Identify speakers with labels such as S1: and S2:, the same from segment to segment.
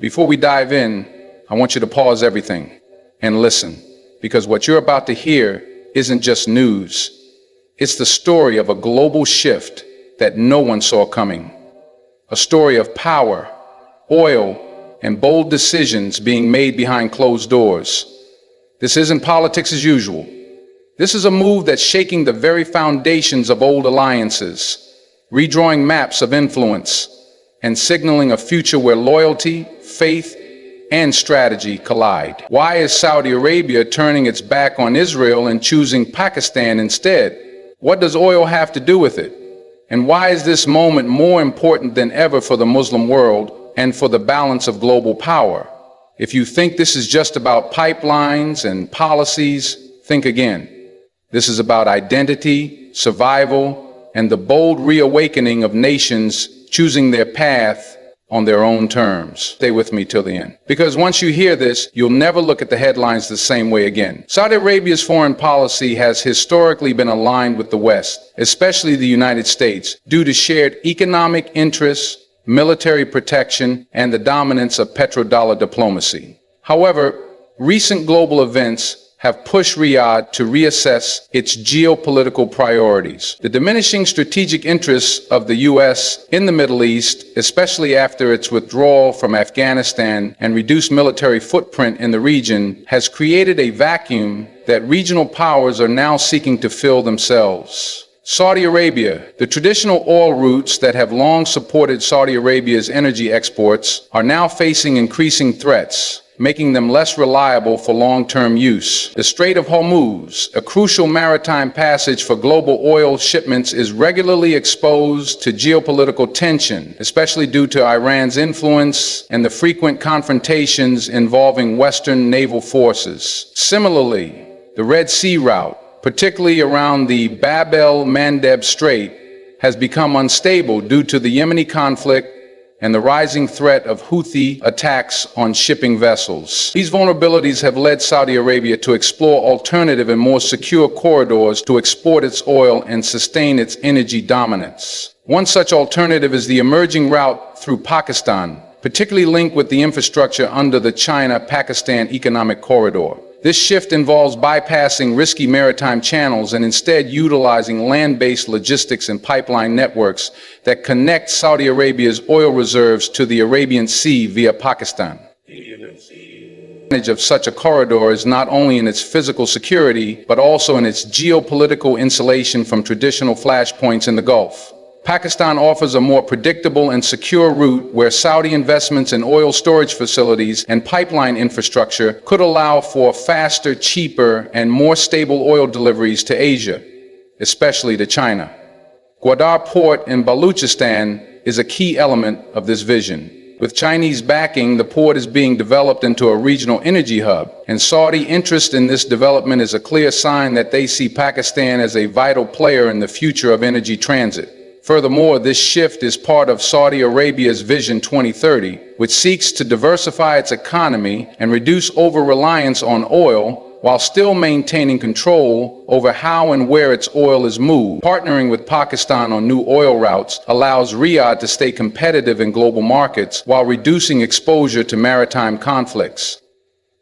S1: Before we dive in, I want you to pause everything and listen, because what you're about to hear isn't just news. It's the story of a global shift that no one saw coming. A story of power, oil, and bold decisions being made behind closed doors. This isn't politics as usual. This is a move that's shaking the very foundations of old alliances, redrawing maps of influence, and signaling a future where loyalty, faith, and strategy collide. Why is Saudi Arabia turning its back on Israel and choosing Pakistan instead? What does oil have to do with it? And why is this moment more important than ever for the Muslim world and for the balance of global power? If you think this is just about pipelines and policies, think again. This is about identity, survival, and the bold reawakening of nations choosing their path on their own terms. Stay with me till the end, because once you hear this, you'll never look at the headlines the same way again. Saudi Arabia's foreign policy has historically been aligned with the West, especially the United States, due to shared economic interests, military protection, and the dominance of petrodollar diplomacy. However, recent global events have pushed Riyadh to reassess its geopolitical priorities. The diminishing strategic interests of the U.S. in the Middle East, especially after its withdrawal from Afghanistan and reduced military footprint in the region, has created a vacuum that regional powers are now seeking to fill themselves. Saudi Arabia, the traditional oil routes that have long supported Saudi Arabia's energy exports, are now facing increasing threats, making them less reliable for long-term use. The Strait of Hormuz, a crucial maritime passage for global oil shipments, is regularly exposed to geopolitical tension, especially due to Iran's influence and the frequent confrontations involving Western naval forces. Similarly, the Red Sea route, particularly around the Bab el-Mandeb Strait, has become unstable due to the Yemeni conflict and the rising threat of Houthi attacks on shipping vessels. These vulnerabilities have led Saudi Arabia to explore alternative and more secure corridors to export its oil and sustain its energy dominance. One such alternative is the emerging route through Pakistan, particularly linked with the infrastructure under the China-Pakistan Economic Corridor. This shift involves bypassing risky maritime channels and instead utilizing land-based logistics and pipeline networks that connect Saudi Arabia's oil reserves to the Arabian Sea via Pakistan. The advantage of such a corridor is not only in its physical security, but also in its geopolitical insulation from traditional flashpoints in the Gulf. Pakistan offers a more predictable and secure route where Saudi investments in oil storage facilities and pipeline infrastructure could allow for faster, cheaper, and more stable oil deliveries to Asia, especially to China. Gwadar Port in Balochistan is a key element of this vision. With Chinese backing, the port is being developed into a regional energy hub, and Saudi interest in this development is a clear sign that they see Pakistan as a vital player in the future of energy transit. Furthermore, this shift is part of Saudi Arabia's Vision 2030, which seeks to diversify its economy and reduce over-reliance on oil while still maintaining control over how and where its oil is moved. Partnering with Pakistan on new oil routes allows Riyadh to stay competitive in global markets while reducing exposure to maritime conflicts.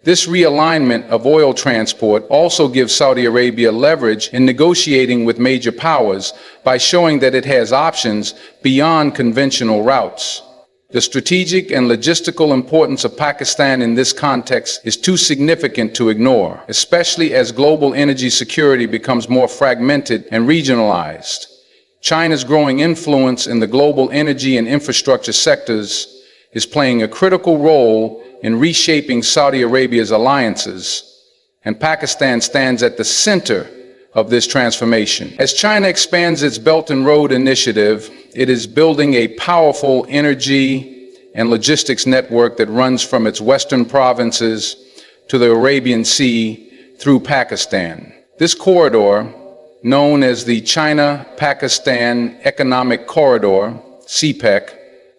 S1: This realignment of oil transport also gives Saudi Arabia leverage in negotiating with major powers by showing that it has options beyond conventional routes. The strategic and logistical importance of Pakistan in this context is too significant to ignore, especially as global energy security becomes more fragmented and regionalized. China's growing influence in the global energy and infrastructure sectors is playing a critical role in reshaping Saudi Arabia's alliances, and Pakistan stands at the center of this transformation. As China expands its Belt and Road Initiative, it is building a powerful energy and logistics network that runs from its western provinces to the Arabian Sea through Pakistan. This corridor, known as the China-Pakistan Economic Corridor, CPEC,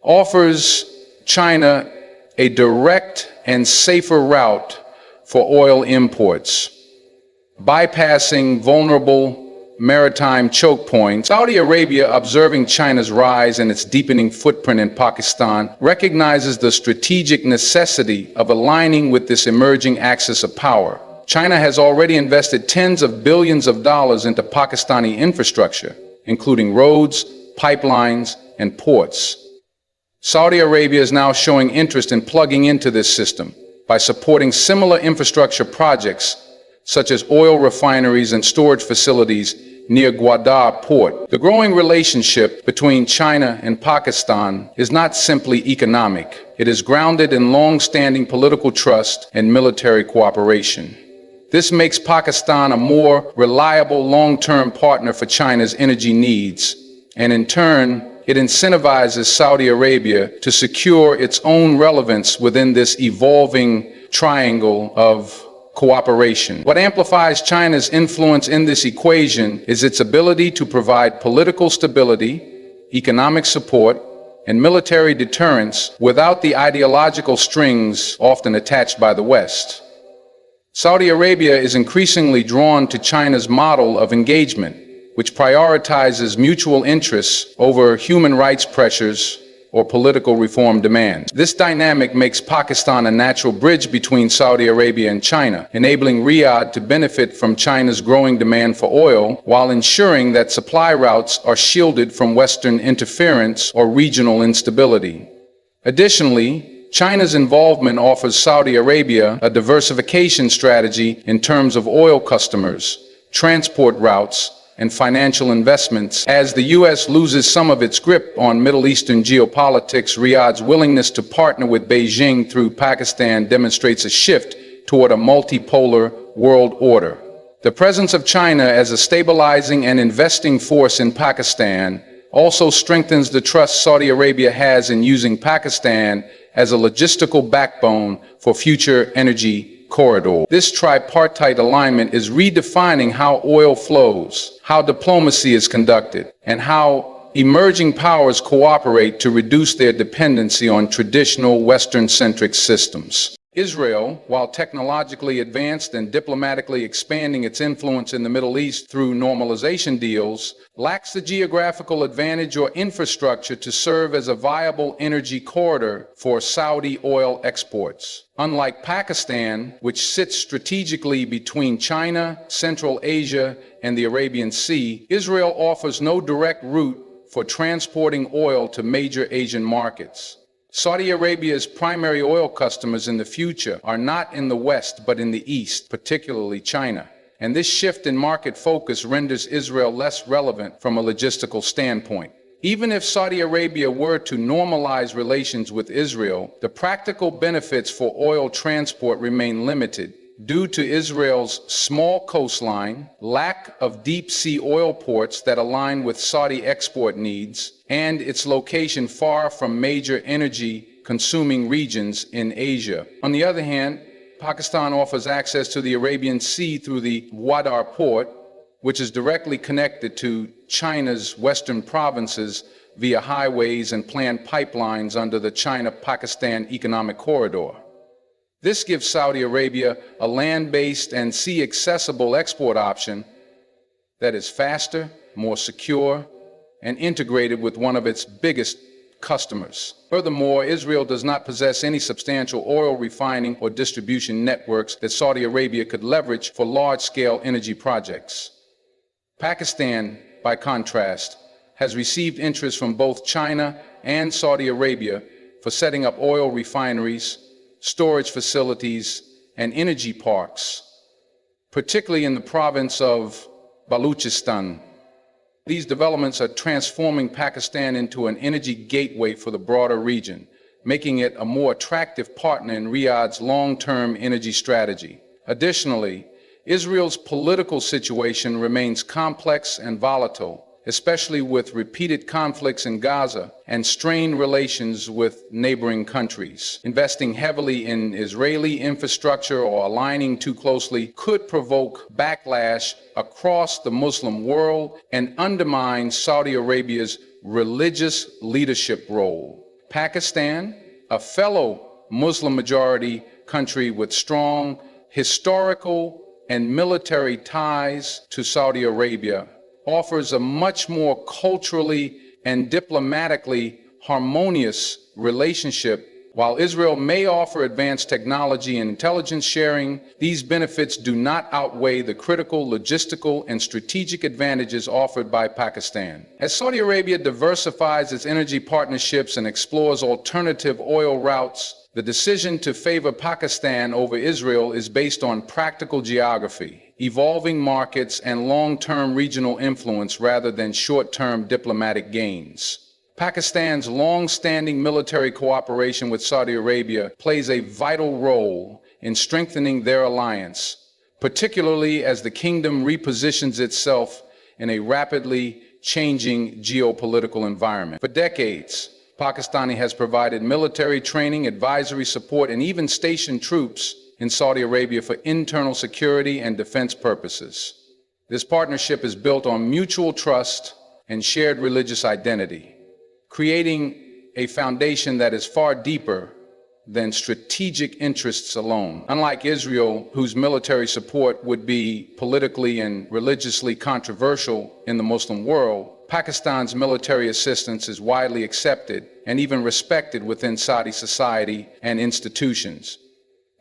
S1: offers China a direct and safer route for oil imports, bypassing vulnerable maritime choke points, Saudi Arabia, observing China's rise and its deepening footprint in Pakistan, recognizes the strategic necessity of aligning with this emerging axis of power. China has already invested tens of billions of dollars into Pakistani infrastructure, including roads, pipelines, and ports. Saudi Arabia is now showing interest in plugging into this system by supporting similar infrastructure projects, such as oil refineries and storage facilities near Gwadar port. The growing relationship between China and Pakistan is not simply economic. It is grounded in long-standing political trust and military cooperation. This makes Pakistan a more reliable long-term partner for China's energy needs, and in turn, it incentivizes Saudi Arabia to secure its own relevance within this evolving triangle of cooperation. What amplifies China's influence in this equation is its ability to provide political stability, economic support, and military deterrence without the ideological strings often attached by the West. Saudi Arabia is increasingly drawn to China's model of engagement, which prioritizes mutual interests over human rights pressures or political reform demands. This dynamic makes Pakistan a natural bridge between Saudi Arabia and China, enabling Riyadh to benefit from China's growing demand for oil while ensuring that supply routes are shielded from Western interference or regional instability. Additionally, China's involvement offers Saudi Arabia a diversification strategy in terms of oil customers, transport routes, and financial investments. As the U.S. loses some of its grip on Middle Eastern geopolitics, Riyadh's willingness to partner with Beijing through Pakistan demonstrates a shift toward a multipolar world order. The presence of China as a stabilizing and investing force in Pakistan also strengthens the trust Saudi Arabia has in using Pakistan as a logistical backbone for future energy corridor. This tripartite alignment is redefining how oil flows, how diplomacy is conducted, and how emerging powers cooperate to reduce their dependency on traditional Western-centric systems. Israel, while technologically advanced and diplomatically expanding its influence in the Middle East through normalization deals, lacks the geographical advantage or infrastructure to serve as a viable energy corridor for Saudi oil exports. Unlike Pakistan, which sits strategically between China, Central Asia, and the Arabian Sea, Israel offers no direct route for transporting oil to major Asian markets. Saudi Arabia's primary oil customers in the future are not in the West but in the East, particularly China. And this shift in market focus renders Israel less relevant from a logistical standpoint. Even if Saudi Arabia were to normalize relations with Israel, the practical benefits for oil transport remain limited due to Israel's small coastline, lack of deep-sea oil ports that align with Saudi export needs, and its location far from major energy-consuming regions in Asia. On the other hand, Pakistan offers access to the Arabian Sea through the Gwadar port, which is directly connected to China's western provinces via highways and planned pipelines under the China-Pakistan Economic Corridor. This gives Saudi Arabia a land-based and sea-accessible export option that is faster, more secure, and integrated with one of its biggest customers. Furthermore, Israel does not possess any substantial oil refining or distribution networks that Saudi Arabia could leverage for large-scale energy projects. Pakistan, by contrast, has received interest from both China and Saudi Arabia for setting up oil refineries, storage facilities, and energy parks, particularly in the province of Baluchistan. These developments are transforming Pakistan into an energy gateway for the broader region, making it a more attractive partner in Riyadh's long-term energy strategy. Additionally, Israel's political situation remains complex and volatile, especially with repeated conflicts in Gaza and strained relations with neighboring countries. Investing heavily in Israeli infrastructure or aligning too closely could provoke backlash across the Muslim world and undermine Saudi Arabia's religious leadership role. Pakistan, a fellow Muslim-majority country with strong historical and military ties to Saudi Arabia, offers a much more culturally and diplomatically harmonious relationship. While Israel may offer advanced technology and intelligence sharing, these benefits do not outweigh the critical logistical and strategic advantages offered by Pakistan. As Saudi Arabia diversifies its energy partnerships and explores alternative oil routes, the decision to favor Pakistan over Israel is based on practical geography, evolving markets, and long-term regional influence rather than short-term diplomatic gains. Pakistan's long-standing military cooperation with Saudi Arabia plays a vital role in strengthening their alliance, particularly as the kingdom repositions itself in a rapidly changing geopolitical environment. For decades, Pakistan has provided military training, advisory support, and even stationed troops in Saudi Arabia for internal security and defense purposes. This partnership is built on mutual trust and shared religious identity, creating a foundation that is far deeper than strategic interests alone. Unlike Israel, whose military support would be politically and religiously controversial in the Muslim world, Pakistan's military assistance is widely accepted and even respected within Saudi society and institutions.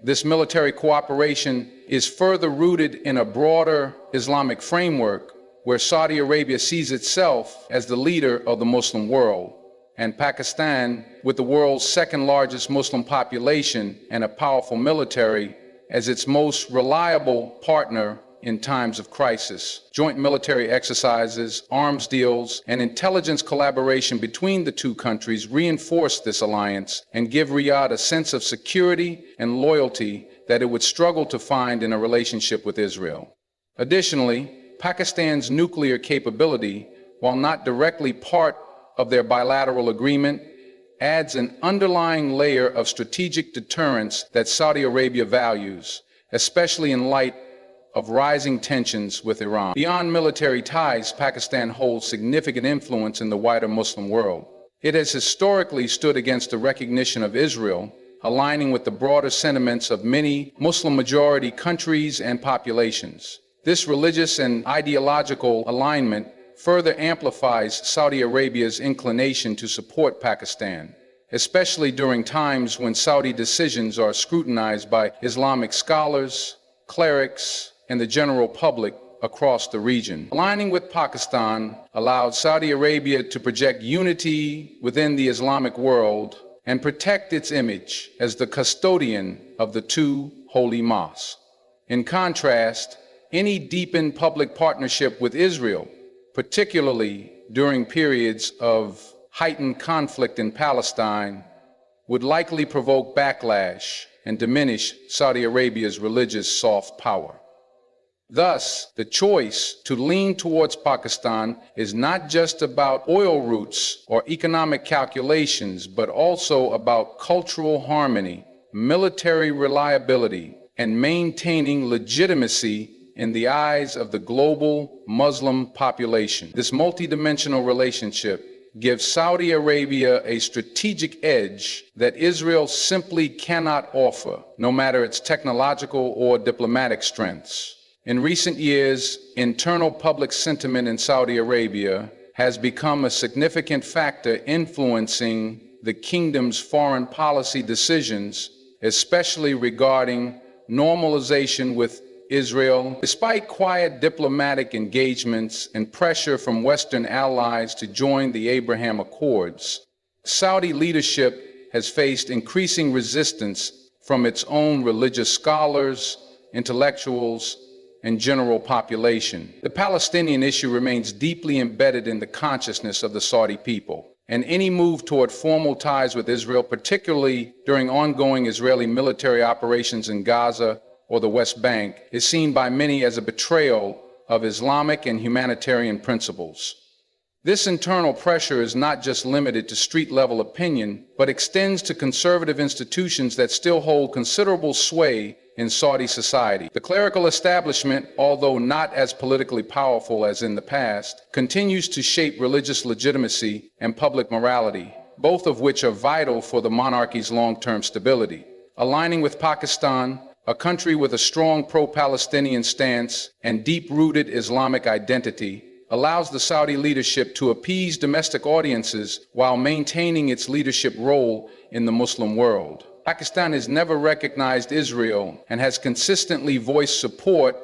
S1: This military cooperation is further rooted in a broader Islamic framework where Saudi Arabia sees itself as the leader of the Muslim world, and Pakistan, with the world's second largest Muslim population and a powerful military, as its most reliable partner in times of crisis. Joint military exercises, arms deals, and intelligence collaboration between the two countries reinforce this alliance and give Riyadh a sense of security and loyalty that it would struggle to find in a relationship with Israel. Additionally, Pakistan's nuclear capability, while not directly part of their bilateral agreement, adds an underlying layer of strategic deterrence that Saudi Arabia values, especially in light of rising tensions with Iran. Beyond military ties, Pakistan holds significant influence in the wider Muslim world. It has historically stood against the recognition of Israel, aligning with the broader sentiments of many Muslim-majority countries and populations. This religious and ideological alignment further amplifies Saudi Arabia's inclination to support Pakistan, especially during times when Saudi decisions are scrutinized by Islamic scholars, clerics, and the general public across the region. Aligning with Pakistan allowed Saudi Arabia to project unity within the Islamic world and protect its image as the custodian of the two holy mosques. In contrast, any deepened public partnership with Israel, particularly during periods of heightened conflict in Palestine, would likely provoke backlash and diminish Saudi Arabia's religious soft power. Thus, the choice to lean towards Pakistan is not just about oil routes or economic calculations, but also about cultural harmony, military reliability, and maintaining legitimacy in the eyes of the global Muslim population. This multidimensional relationship gives Saudi Arabia a strategic edge that Israel simply cannot offer, no matter its technological or diplomatic strengths. In recent years, internal public sentiment in Saudi Arabia has become a significant factor influencing the kingdom's foreign policy decisions, especially regarding normalization with Israel. Despite quiet diplomatic engagements and pressure from Western allies to join the Abraham Accords, Saudi leadership has faced increasing resistance from its own religious scholars, intellectuals, and general population. The Palestinian issue remains deeply embedded in the consciousness of the Saudi people, and any move toward formal ties with Israel, particularly during ongoing Israeli military operations in Gaza or the West Bank, is seen by many as a betrayal of Islamic and humanitarian principles. This internal pressure is not just limited to street-level opinion, but extends to conservative institutions that still hold considerable sway in Saudi society. The clerical establishment, although not as politically powerful as in the past, continues to shape religious legitimacy and public morality, both of which are vital for the monarchy's long-term stability. Aligning with Pakistan, a country with a strong pro-Palestinian stance and deep-rooted Islamic identity, allows the Saudi leadership to appease domestic audiences while maintaining its leadership role in the Muslim world. Pakistan has never recognized Israel and has consistently voiced support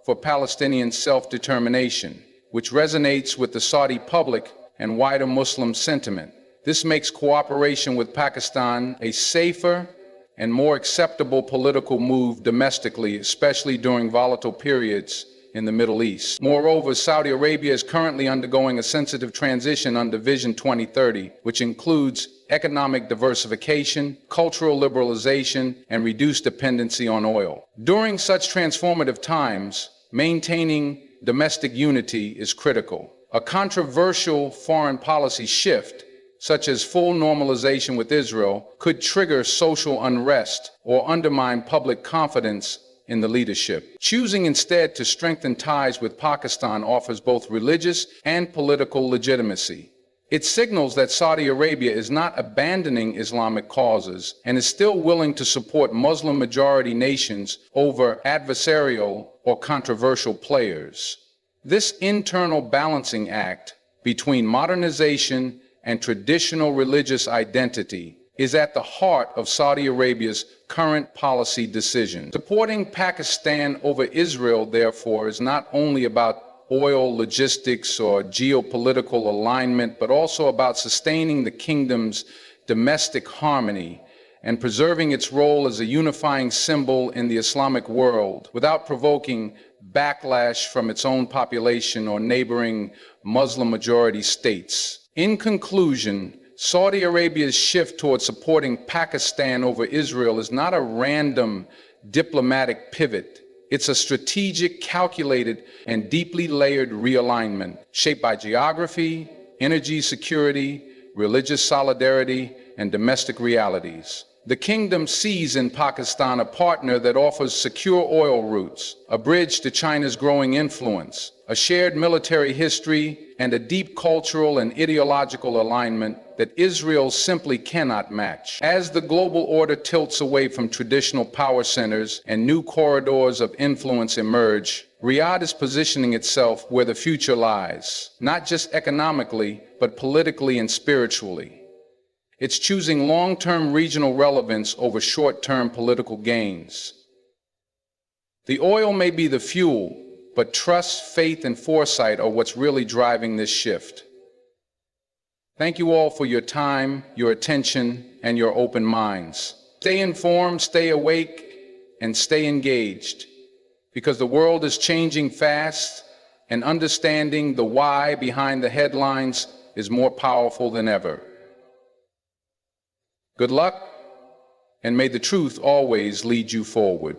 S1: for Palestinian self-determination, which resonates with the Saudi public and wider Muslim sentiment. This makes cooperation with Pakistan a safer and more acceptable political move domestically, especially during volatile periods in the Middle East. Moreover, Saudi Arabia is currently undergoing a sensitive transition under Vision 2030, which includes economic diversification, cultural liberalization, and reduced dependency on oil. During such transformative times, maintaining domestic unity is critical. A controversial foreign policy shift, such as full normalization with Israel, could trigger social unrest or undermine public confidence in the leadership. Choosing instead to strengthen ties with Pakistan offers both religious and political legitimacy. It signals that Saudi Arabia is not abandoning Islamic causes and is still willing to support Muslim-majority nations over adversarial or controversial players. This internal balancing act between modernization and traditional religious identity is at the heart of Saudi Arabia's current policy decision. Supporting Pakistan over Israel, therefore, is not only about oil logistics or geopolitical alignment, but also about sustaining the kingdom's domestic harmony and preserving its role as a unifying symbol in the Islamic world without provoking backlash from its own population or neighboring Muslim-majority states. In conclusion, Saudi Arabia's shift towards supporting Pakistan over Israel is not a random diplomatic pivot. It's a strategic, calculated, and deeply layered realignment shaped by geography, energy security, religious solidarity, and domestic realities. The kingdom sees in Pakistan a partner that offers secure oil routes, a bridge to China's growing influence, a shared military history, and a deep cultural and ideological alignment that Israel simply cannot match. As the global order tilts away from traditional power centers and new corridors of influence emerge, Riyadh is positioning itself where the future lies, not just economically, but politically and spiritually. It's choosing long-term regional relevance over short-term political gains. The oil may be the fuel, but trust, faith, and foresight are what's really driving this shift. Thank you all for your time, your attention, and your open minds. Stay informed, stay awake, and stay engaged, because the world is changing fast, and understanding the why behind the headlines is more powerful than ever. Good luck, and may the truth always lead you forward.